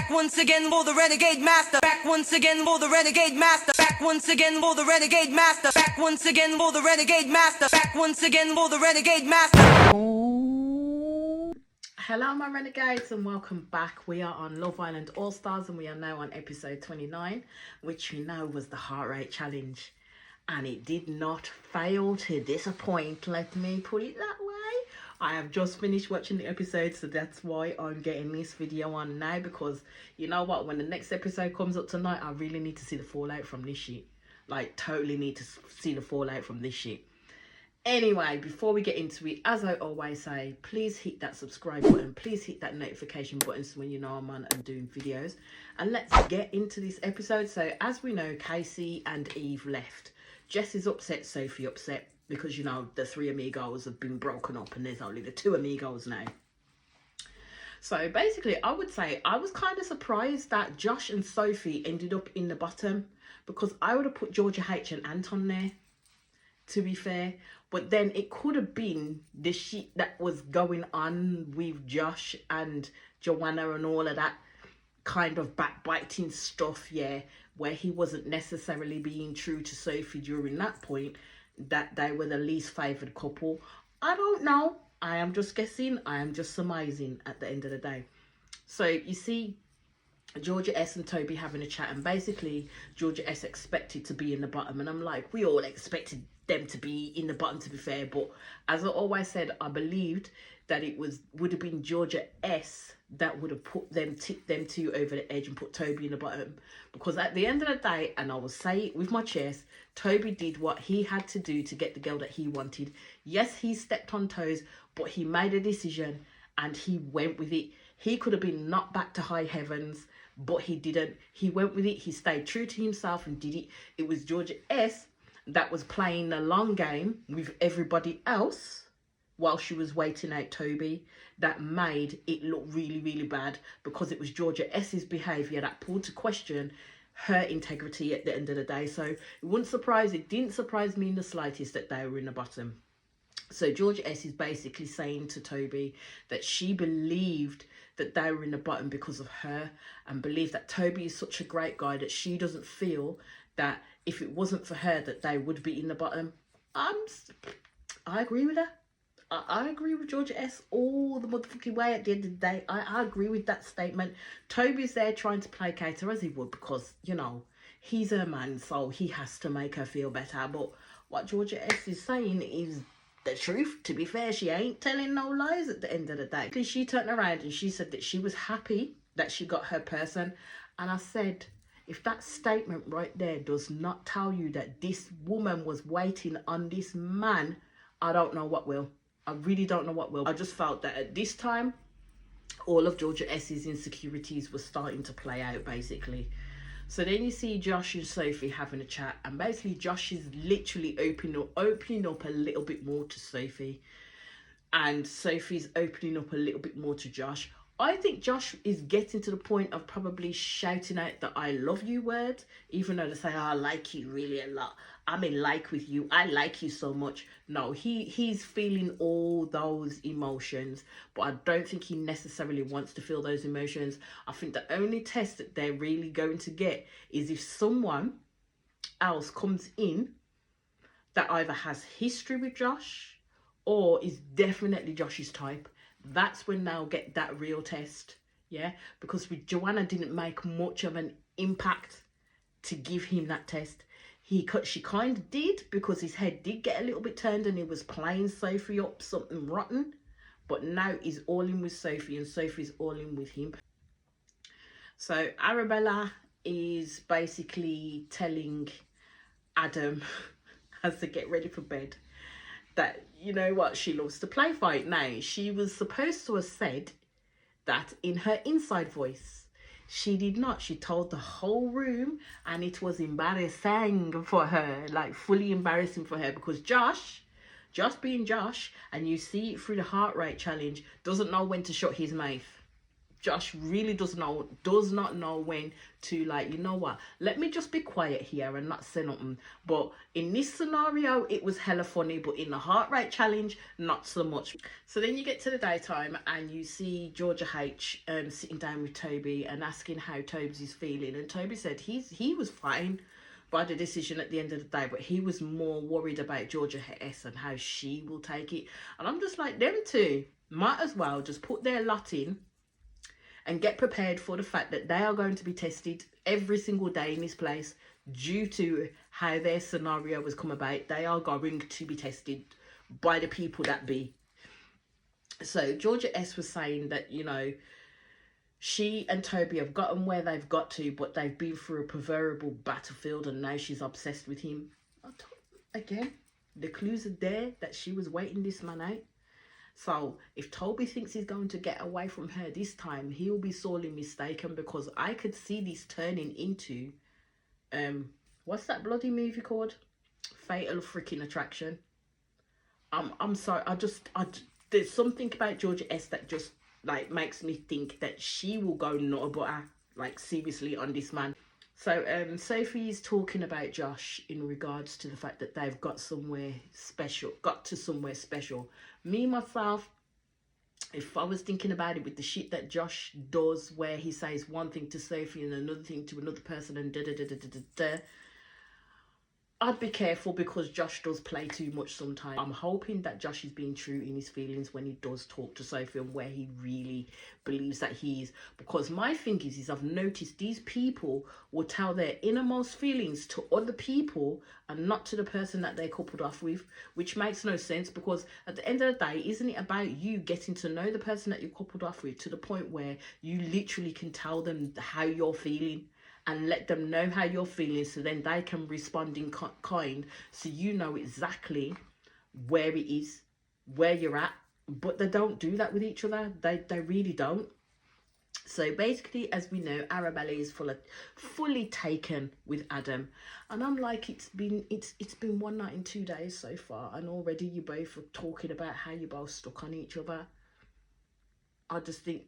Back once again for the renegade master. Back once again for the renegade master. Back once again for the renegade master. Back once again for the renegade master. Back once again for the renegade master. Hello my renegades and welcome back. We are on Love Island All Stars and we are now on episode 29, which we know was the heart rate challenge, and it did not fail to disappoint, let me put it that way. I have just finished watching the episode, so that's why I'm getting this video on now, because you know what, when the next episode comes up tonight, I really need to see the fallout from this shit. Like, totally need to see the fallout from this shit. Anyway, before we get into it, as I always say, please hit that subscribe button. Please hit that notification button so when you know I'm on and doing videos. And let's get into this episode. So, as we know, Casey and Eve left. Jess is upset, Sophie upset, because, you know, the three amigos have been broken up and there's only the two amigos now. So, basically, I would say I was kind of surprised that Josh and Sophie ended up in the bottom, because I would have put Georgia H and Anton there, to be fair. But then it could have been the shit that was going on with Josh and Joanna and all of that kind of backbiting stuff, yeah, where he wasn't necessarily being true to Sophie during that point, that they were the least favoured couple. I don't know. I am just guessing. I am just surmising at the end of the day. So you see Georgia S and Toby having a chat, and basically Georgia S expected to be in the bottom, and I'm like, we all expected them to be in the bottom, to be fair. But as I always said, I believed that it would have been Georgia S that would have tipped them two over the edge and put Toby in the bottom, because at the end of the day, and I will say it with my chest, Toby did what he had to do to get the girl that he wanted. Yes, he stepped on toes, but he made a decision and he went with it. He could have been knocked back to high heavens, but he didn't. He went with it. He stayed true to himself and did it. It was Georgia S that was playing the long game with everybody else while she was waiting out Toby, that made it look really, really bad, because it was Georgia S's behaviour that pulled to question her integrity at the end of the day. So it didn't surprise me in the slightest that they were in the bottom. So Georgia S is basically saying to Toby that she believed that they were in the bottom because of her, and believed that Toby is such a great guy that she doesn't feel that if it wasn't for her that they would be in the bottom. I agree with her. I agree with Georgia S all the motherfucking way at the end of the day. I agree with that statement. Toby's there trying to placate her, as he would, because, you know, he's her man, so he has to make her feel better. But what Georgia S is saying is the truth. To be fair, she ain't telling no lies at the end of the day. Because she turned around and she said that she was happy that she got her person. And I said, if that statement right there does not tell you that this woman was waiting on this man, I don't know what will. I really don't know what will. I just felt that at this time, all of Georgia S's insecurities were starting to play out, basically. So then you see Josh and Sophie having a chat, and basically Josh is literally opening up a little bit more to Sophie, and Sophie's opening up a little bit more to Josh. I think Josh is getting to the point of probably shouting out the I love you word, even though they say, oh, I like you really a lot. I'm in like with you. I like you so much. No, he's feeling all those emotions, but I don't think he necessarily wants to feel those emotions. I think the only test that they're really going to get is if someone else comes in that either has history with Josh or is definitely Josh's type. That's when they'll get that real test, yeah? Because with Joanna didn't make much of an impact to give him that test. She kind of did, because his head did get a little bit turned and he was playing Sophie up something rotten. But now he's all in with Sophie and Sophie's all in with him. So Arabella is basically telling Adam as to get ready for bed that, you know what, she loves to play fight. Now, she was supposed to have said that in her inside voice. She did not. She told the whole room, and it was embarrassing for her, like fully embarrassing for her, because Josh being Josh, and you see it through the heart rate challenge, doesn't know when to shut his mouth. Josh really does not know when to, like, you know what, let me just be quiet here and not say nothing. But in this scenario, it was hella funny, but in the heart rate challenge, not so much. So then you get to the daytime and you see Georgia H sitting down with Toby and asking how Toby's is feeling, and Toby said he was fine by the decision at the end of the day, but he was more worried about Georgia S and how she will take it. And I'm just like, them two might as well just put their lot in and get prepared for the fact that they are going to be tested every single day in this place due to how their scenario has come about. They are going to be tested by the people that be. So Georgia S was saying that, you know, she and Toby have gotten where they've got to, but they've been through a proverbial battlefield and now she's obsessed with him. Again, the clues are there that she was waiting this man out. So if Toby thinks he's going to get away from her this time, he'll be sorely mistaken, because I could see this turning into, what's that bloody movie called? Fatal Freaking Attraction. I'm sorry, there's something about Georgia S that just, like, makes me think that she will go nutter butter, like, seriously on this man. So Sophie's talking about Josh in regards to the fact that they've got to somewhere special. Me, myself, if I was thinking about it with the shit that Josh does, where he says one thing to Sophie and another thing to another person and da, I'd be careful, because Josh does play too much sometimes. I'm hoping that Josh is being true in his feelings when he does talk to Sophie and where he really believes that he is. Because my thing is I've noticed these people will tell their innermost feelings to other people and not to the person that they're coupled off with, which makes no sense, because at the end of the day, isn't it about you getting to know the person that you're coupled off with to the point where you literally can tell them how you're feeling and let them know how you're feeling, so then they can respond in kind, so you know exactly where it is, where you're at. But they don't do that with each other. They really don't. So basically, as we know, Arabella is fully taken with Adam, and I'm like, it's been 1 night and 2 days so far, and already you both are talking about how you're both stuck on each other. I just think,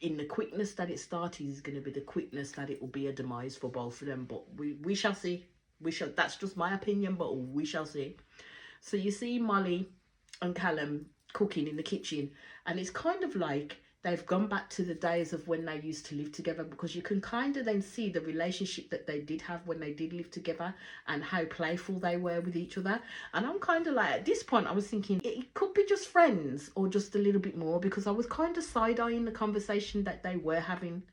in the quickness that it started is going to be the quickness that it will be a demise for both of them. But we shall see. That's just my opinion, but we shall see. So you see Molly and Callum cooking in the kitchen, and it's kind of like they've gone back to the days of when they used to live together, because you can kind of then see the relationship that they did have when they did live together and how playful they were with each other. And I'm kind of like, at this point, I was thinking it could be just friends or just a little bit more, because I was kind of side-eyeing the conversation that they were having,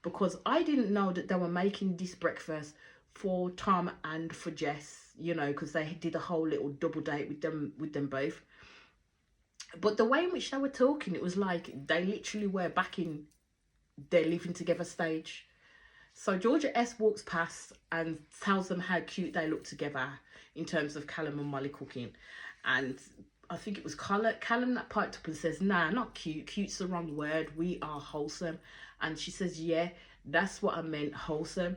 because I didn't know that they were making this breakfast for Tom and for Jess, you know, because they did a whole little double date with them both. But the way in which they were talking, it was like they literally were back in their living together stage. So Georgia S walks past and tells them how cute they look together in terms of Callum and Molly cooking. And I think it was Callum that piped up and says, nah, not cute. Cute's the wrong word. We are wholesome. And she says, yeah, that's what I meant, wholesome.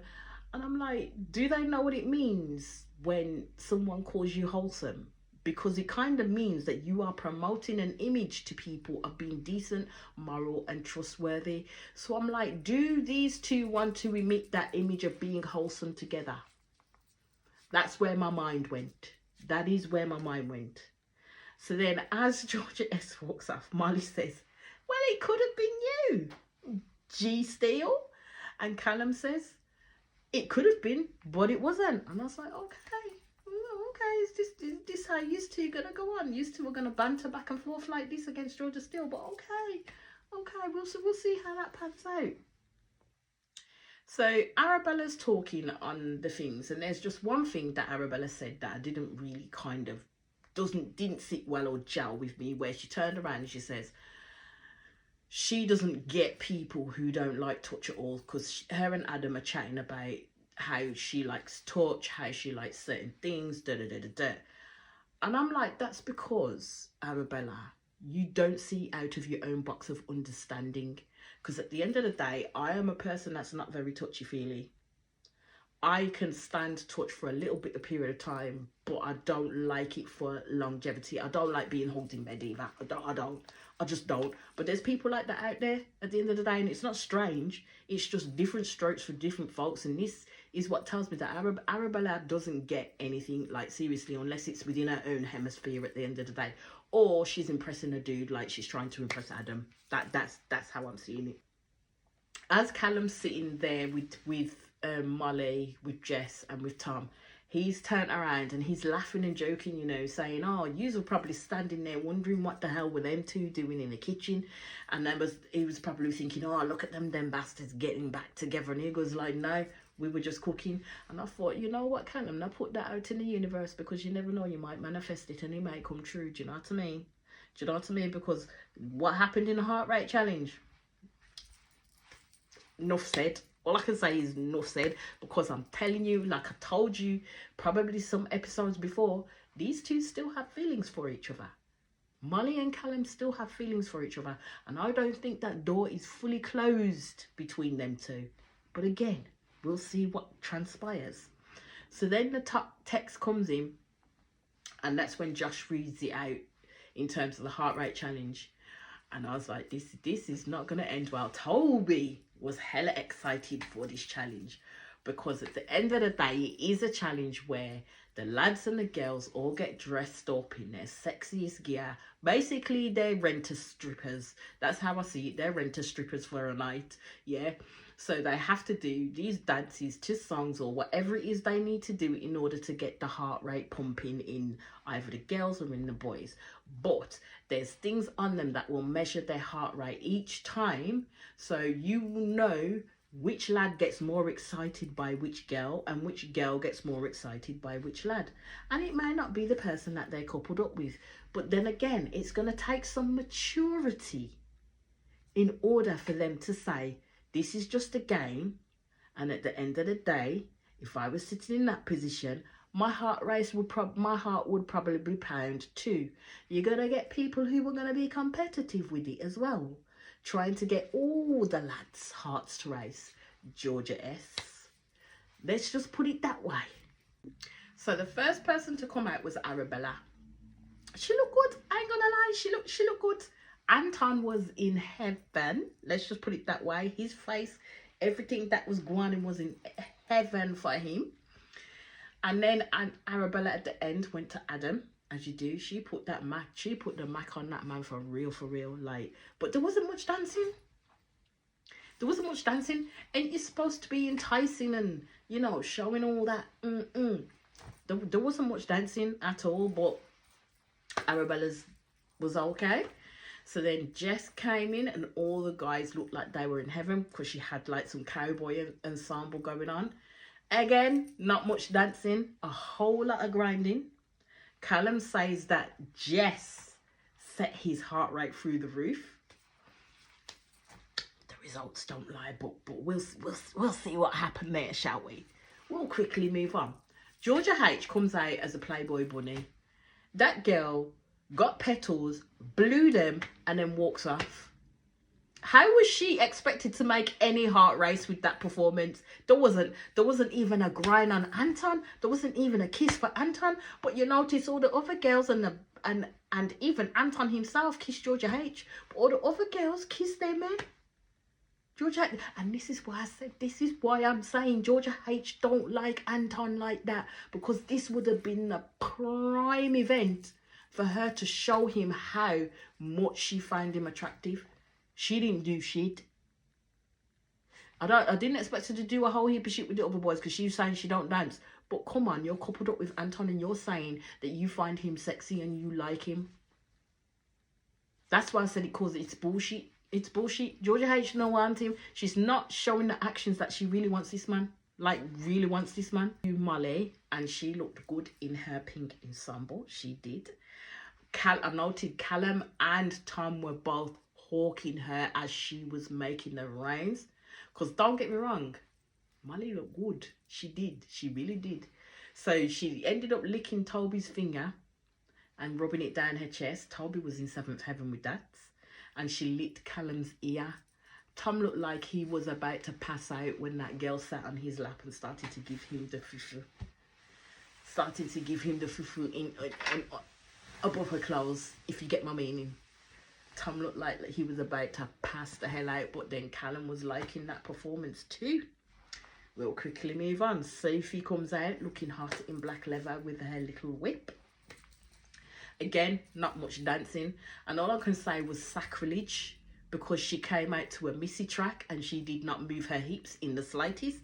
And I'm like, do they know what it means when someone calls you wholesome? Because it kind of means that you are promoting an image to people of being decent, moral and trustworthy. So I'm like, do these two want to emit that image of being wholesome together? That's where my mind went. That is where my mind went. So then as Georgia S walks off, Molly says, well, it could have been you, G Steel. And Callum says, it could have been, but it wasn't. And I was like, okay. Is this how you two gonna go on? You two are gonna banter back and forth like this against Georgia Steele, but okay, we'll see how that pans out. So Arabella's talking on the things, and there's just one thing that Arabella said that I didn't really didn't sit well or gel with me, where she turned around and she says she doesn't get people who don't like touch at all, because her and Adam are chatting about how she likes touch, how she likes certain things, And I'm like, that's because, Arabella, you don't see out of your own box of understanding. Because at the end of the day, I am a person that's not very touchy-feely. I can stand touch for a little bit of period of time, but I don't like it for longevity. I don't like being hugged in bed either. I just don't. But there's people like that out there at the end of the day, and it's not strange. It's just different strokes for different folks, and this is what tells me that Arabella doesn't get anything, like, seriously, unless it's within her own hemisphere at the end of the day, or she's impressing a dude like she's trying to impress Adam. That's how I'm seeing it. As Callum's sitting there with Molly, with Jess, and with Tom, he's turned around and he's laughing and joking, you know, saying, "Oh, yous were probably standing there wondering what the hell were them two doing in the kitchen," and he was probably thinking, "Oh, look at them bastards getting back together." And he goes like, "No, we were just cooking." And I thought, you know what, Callum, now put that out in the universe, because you never know, you might manifest it and it might come true. Do you know what I mean? Do you know what I mean? Because what happened in the heart rate challenge? Enough said. All I can say is enough said, because I'm telling you, like I told you probably some episodes before, these two still have feelings for each other. Molly and Callum still have feelings for each other, and I don't think that door is fully closed between them two. But again, we'll see what transpires. So then the top text comes in, and that's when Josh reads it out in terms of the heart rate challenge. And I was like, this is not going to end well. Toby was hella excited for this challenge, because at the end of the day, it is a challenge where the lads and the girls all get dressed up in their sexiest gear. Basically, they're renter strippers. That's how I see it. They're renter strippers for a night. Yeah. So they have to do these dances to songs or whatever it is they need to do in order to get the heart rate pumping in either the girls or in the boys. But there's things on them that will measure their heart rate each time. So you will know which lad gets more excited by which girl and which girl gets more excited by which lad. And it may not be the person that they're coupled up with. But then again, it's going to take some maturity in order for them to say, this is just a game, and at the end of the day, if I was sitting in that position, my heart would probably pound too. You're gonna get people who are gonna be competitive with it as well, trying to get all the lads' hearts to race. Georgia S. Let's just put it that way. So the first person to come out was Arabella. She looked good. I ain't gonna lie. She looked good. Anton was in heaven. Let's just put it that way. His face, everything that was going on was in heaven for him. And then Arabella at the end went to Adam, as you do. She put the Mac on that man for real. Like, but there wasn't much dancing. Ain't you supposed to be enticing and, you know, showing all that? There wasn't much dancing at all, but Arabella's was okay. So then Jess came in and all the guys looked like they were in heaven, because she had like some cowboy ensemble going on. Again, not much dancing, a whole lot of grinding. Callum says that Jess set his heart rate through the roof. The results don't lie, but we'll see what happened there, shall we? We'll quickly move on. Georgia H comes out as a Playboy bunny. That girl got petals, blew them, and then walks off. How was she expected to make any heart race with that performance? There wasn't even a grind on Anton. There wasn't even a kiss for Anton. But you notice all the other girls and even Anton himself kissed Georgia H. But all the other girls kissed their men. Georgia H, and this is why I'm saying Georgia H don't like Anton like that, because this would have been a prime event for her to show him how much she found him attractive. She didn't do shit. I didn't expect her to do a whole heap of shit with the other boys, because she was saying she don't dance. But come on, you're coupled up with Anton and you're saying that you find him sexy and you like him. That's why I said it's bullshit. It's bullshit. Georgia H don't want him. She's not showing the actions that she really wants this man. Like, really wants this man. Molly, and she looked good in her pink ensemble. She did. I noted Callum and Tom were both hawking her as she was making the reins. Because don't get me wrong, Molly looked good. She did. She really did. So she ended up licking Toby's finger and rubbing it down her chest. Toby was in seventh heaven with that. And she licked Callum's ear. Tom looked like he was about to pass out when that girl sat on his lap and started to give him the fufu. In above her clothes, if you get my meaning. Tom looked like he was about to pass the hell out, but then Callum was liking that performance too. We'll quickly move on. Sophie comes out looking hot in black leather with her little whip. Again, not much dancing, and all I can say was sacrilege, because she came out to a Missy track and she did not move her hips in the slightest.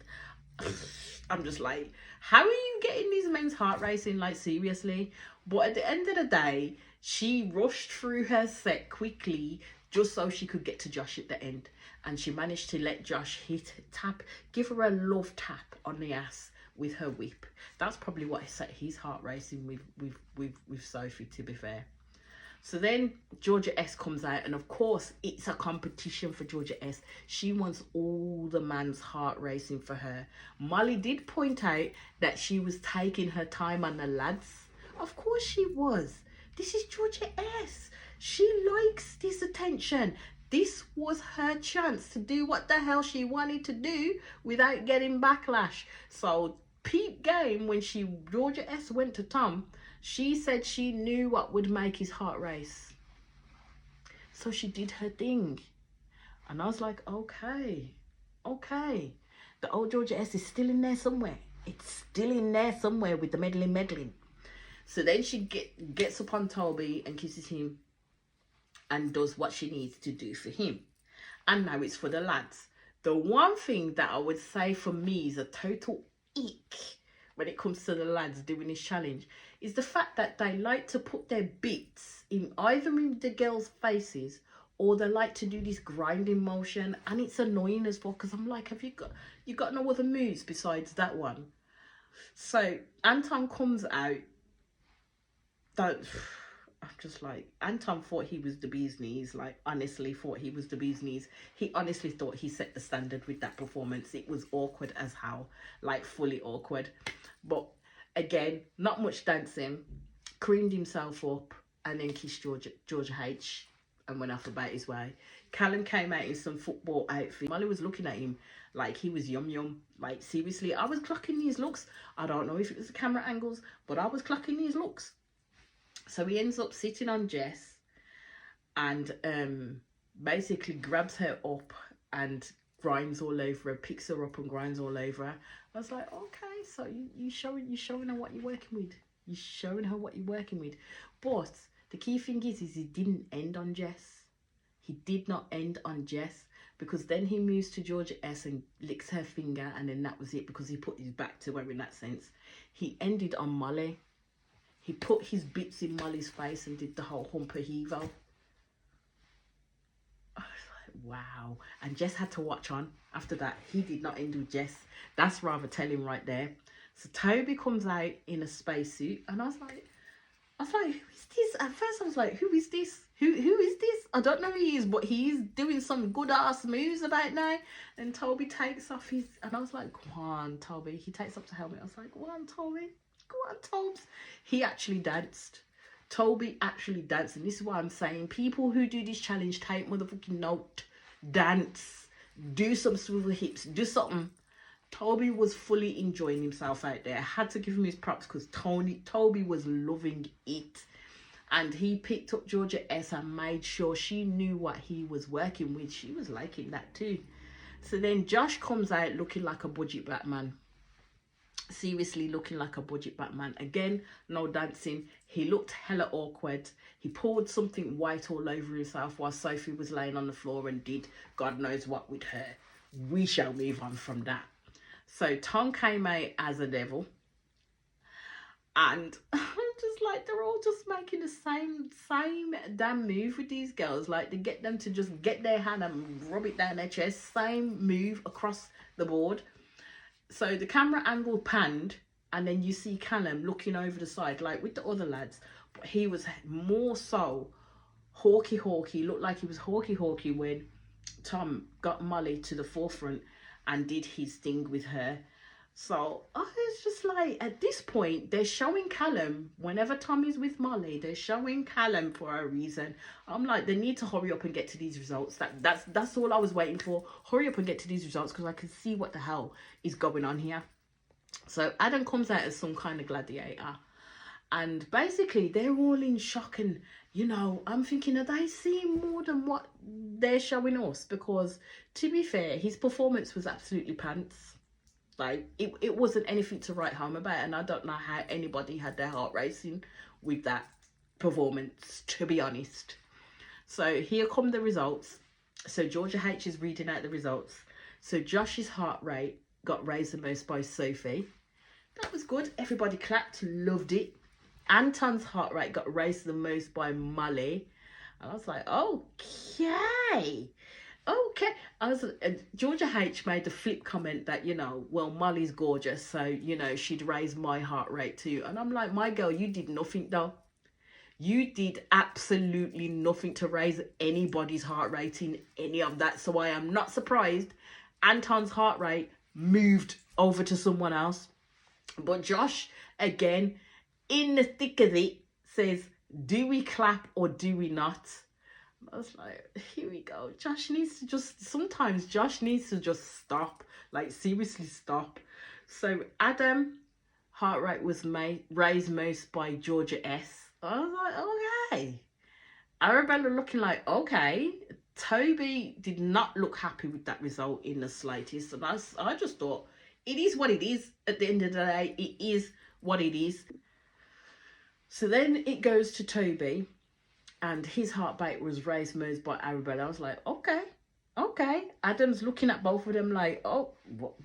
I'm just like, how are you getting these men's heart racing? Like, seriously? But at the end of the day, she rushed through her set quickly just so she could get to Josh at the end. And she managed to let Josh give her a love tap on the ass with her whip. That's probably what set his heart racing with Sophie, to be fair. So then Georgia S comes out, and of course it's a competition for Georgia S. She wants all the man's heart racing for her. Molly did point out that she was taking her time on the lads. Of course she was. This is Georgia S. She likes this attention. This was her chance to do what the hell she wanted to do without getting backlash. So peep game, when Georgia S went to Tom, she said she knew what would make his heart race. So she did her thing. And I was like, okay. The old Georgia S is still in there somewhere. It's still in there somewhere with the meddling. So then she gets upon Toby and kisses him and does what she needs to do for him. And now it's for the lads. The one thing that I would say for me is a total ick when it comes to the lads doing this challenge is the fact that they like to put their bits in either in the girls' faces, or they like to do this grinding motion, and it's annoying as well, because I'm like, have you got no other moves besides that one? So Anton comes out. I'm just like, Anton thought he was the bee's knees. Like, honestly thought he was the bee's knees. He honestly thought he set the standard with that performance. It was awkward as hell, like fully awkward. But again, not much dancing. Creamed himself up and then kissed Georgia H and went off about his way. Callum came out in some football outfit. Molly was looking at him like he was yum. Like, seriously, I was clocking these looks. I don't know if it was the camera angles, but I was clocking these looks. So he ends up sitting on Jess and basically grabs her up and grinds all over her, picks her up and grinds all over her. I was like, okay, so you're showing her what you're working with. You're showing her what you're working with. But the key thing is he didn't end on Jess. He did not end on Jess, because then he moves to Georgia S and licks her finger, and then that was it, because he put his back to her in that sense. He ended on Molly. He put his bits in Molly's face and did the whole humper hevo. I was like, wow. And Jess had to watch on after that. He did not end with Jess. That's rather telling right there. So Toby comes out in a spacesuit, and I was like, who is this? At first I was like, who is this? Who is this? I don't know who he is, but he's doing some good ass moves about now. And Toby takes off his, and I was like, go on, Toby. He takes off the helmet. I was like, go on, Toby. Go on, Tobes. He actually danced. Toby actually danced. And this is why I'm saying, people who do this challenge, take motherfucking note. Dance. Do some swivel hips. Do something. Toby was fully enjoying himself out there. I had to give him his props, because Toby was loving it. And he picked up Georgia S and made sure she knew what he was working with. She was liking that too. So then Josh comes out looking like a budget Batman. Seriously looking like a budget Batman. Again, no dancing. He looked hella awkward. He poured something white all over himself while Sophie was laying on the floor and did God knows what with her. We shall move on from that. So Tom came out as a devil. And I'm just like, they're all just making the same damn move with these girls. Like, they get them to just get their hand and rub it down their chest. Same move across the board. So the camera angle panned, and then you see Callum looking over the side, like with the other lads. But he was more so hawky. Looked like he was hawky when Tom got Molly to the forefront and did his thing with her. So I was just like, at this point, they're showing Callum, whenever Tommy's with Molly, they're showing Callum for a reason. I'm like, they need to hurry up and get to these results. That's all I was waiting for. Hurry up and get to these results because I can see what the hell is going on here. So Adam comes out as some kind of gladiator. And basically, they're all in shock. And, you know, I'm thinking, are they seeing more than what they're showing us? Because, to be fair, his performance was absolutely pants. Like, it wasn't anything to write home about. And I don't know how anybody had their heart racing with that performance, to be honest. So, here come the results. So, Georgia H is reading out the results. So, Josh's heart rate got raised the most by Sophie. That was good. Everybody clapped, loved it. Anton's heart rate got raised the most by Molly. And I was like, okay. Georgia H made the flip comment that, you know, well, Molly's gorgeous, so, you know, she'd raise my heart rate too. And I'm like, my girl, you did nothing though. You did absolutely nothing to raise anybody's heart rate in any of that. So I am not surprised Anton's heart rate moved over to someone else. But Josh, again, in the thick of it, says, do we clap or do we not? I was like, here we go. Sometimes Josh needs to just stop. Like, seriously stop. So Adam, heart rate was raised most by Georgia S. I was like, okay. Arabella looking like, okay. Toby did not look happy with that result in the slightest. And I just thought, it is what it is. At the end of the day, it is what it is. So then it goes to Toby, and his heart rate was raised most by Arabella. I was like, okay. Adam's looking at both of them like, oh,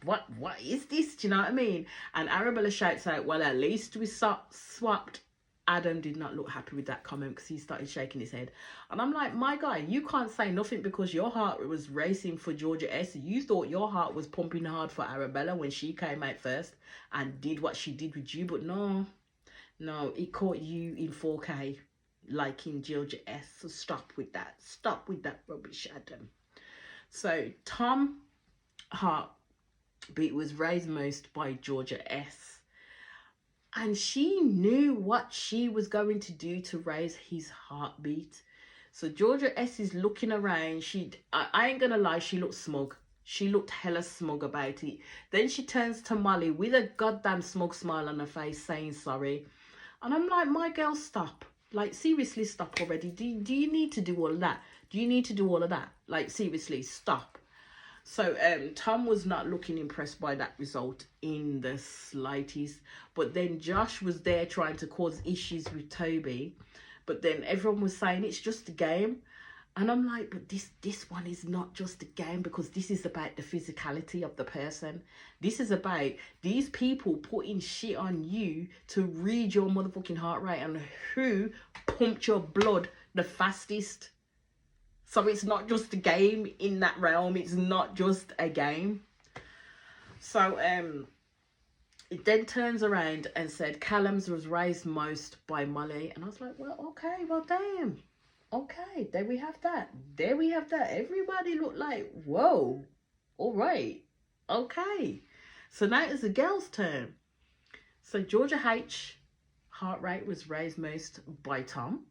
what is this? Do you know what I mean? And Arabella shouts out, well, at least we swapped. Adam did not look happy with that comment because he started shaking his head. And I'm like, my guy, you can't say nothing because your heart was racing for Georgia S. You thought your heart was pumping hard for Arabella when she came out first and did what she did with you. But no, it caught you in 4K, like in Georgia S. So stop with that. Stop with that rubbish, Adam. So Tom heartbeat was raised most by Georgia S. And she knew what she was going to do to raise his heartbeat. So Georgia S is looking around. I ain't gonna lie, she looked smug. She looked hella smug about it. Then she turns to Molly with a goddamn smug smile on her face saying sorry. And I'm like, my girl, stop. Like, seriously, stop already. Do you need to do all of that? Do you need to do all of that? Like, seriously, stop. So Tom was not looking impressed by that result in the slightest. But then Josh was there trying to cause issues with Toby. But then everyone was saying it's just a game. And I'm like, but this one is not just a game, because this is about the physicality of the person. This is about these people putting shit on you to read your motherfucking heart rate and who pumped your blood the fastest. So it's not just a game in that realm. It's not just a game. So it then turns around and said Callum's was raised most by Molly. And I was like, well, okay, well, damn. Okay, there we have that. Everybody looked like, whoa, all right, okay. So now it's the girls' turn. So Georgia H heart rate was raised most by Tom.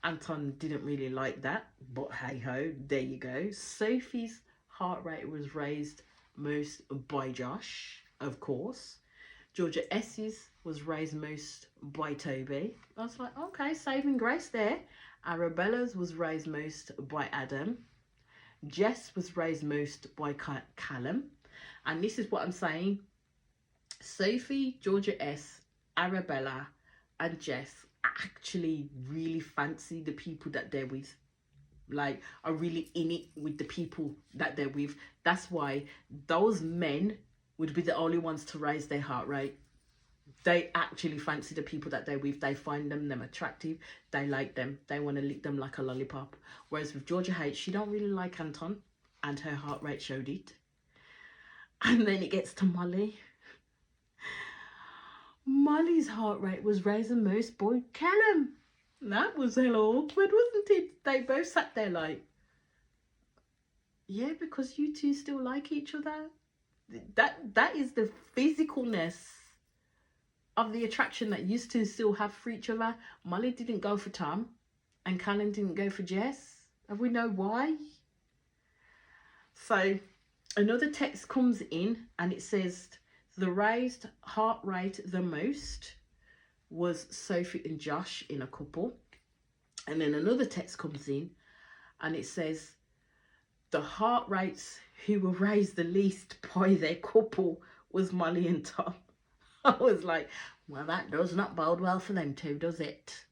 Anton didn't really like that, but hey ho, there you go. Sophie's heart rate was raised most by Josh, of course. Georgia S's was raised most by Toby. I was like, okay, saving grace there. Arabella's was raised most by Adam. Jess was raised most by Callum. And this is what I'm saying. Sophie, Georgia S, Arabella, and Jess actually really fancy the people that they're with. Like, are really in it with the people that they're with. That's why those men would be the only ones to raise their heart rate. They actually fancy the people that they're with. They find them attractive. They like them. They want to lick them like a lollipop. Whereas with Georgia H, she don't really like Anton, and her heart rate showed it. And then it gets to Molly. Molly's heart rate was raised the most by Callum. That was hella awkward, wasn't it? They both sat there like, yeah, because you two still like each other. that is the physicalness of the attraction that used to still have for each other. Molly didn't go for Tom, and Callum didn't go for Jess. And we know why. So another text comes in and it says the raised heart rate the most was Sophie and Josh in a couple. And then another text comes in and it says the heart rates who were raised the least by their couple was Molly and Tom. I was like, well, that does not bode well for them two, does it?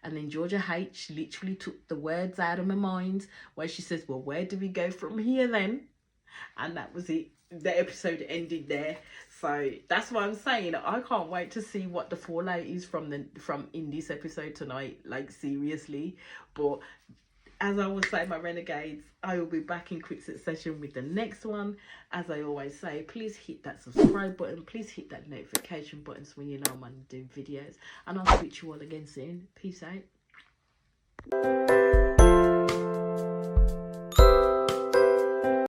And then Georgia H literally took the words out of my mind where she says, well, where do we go from here then? And that was it. The episode ended there. So that's what I'm saying. I can't wait to see what the fallout is from in this episode tonight. Like, seriously. But as I will say, my renegades, I will be back in quick succession with the next one. As I always say, please hit that subscribe button. Please hit that notification button so when you know I'm doing videos. And I'll speak to you all again soon. Peace out.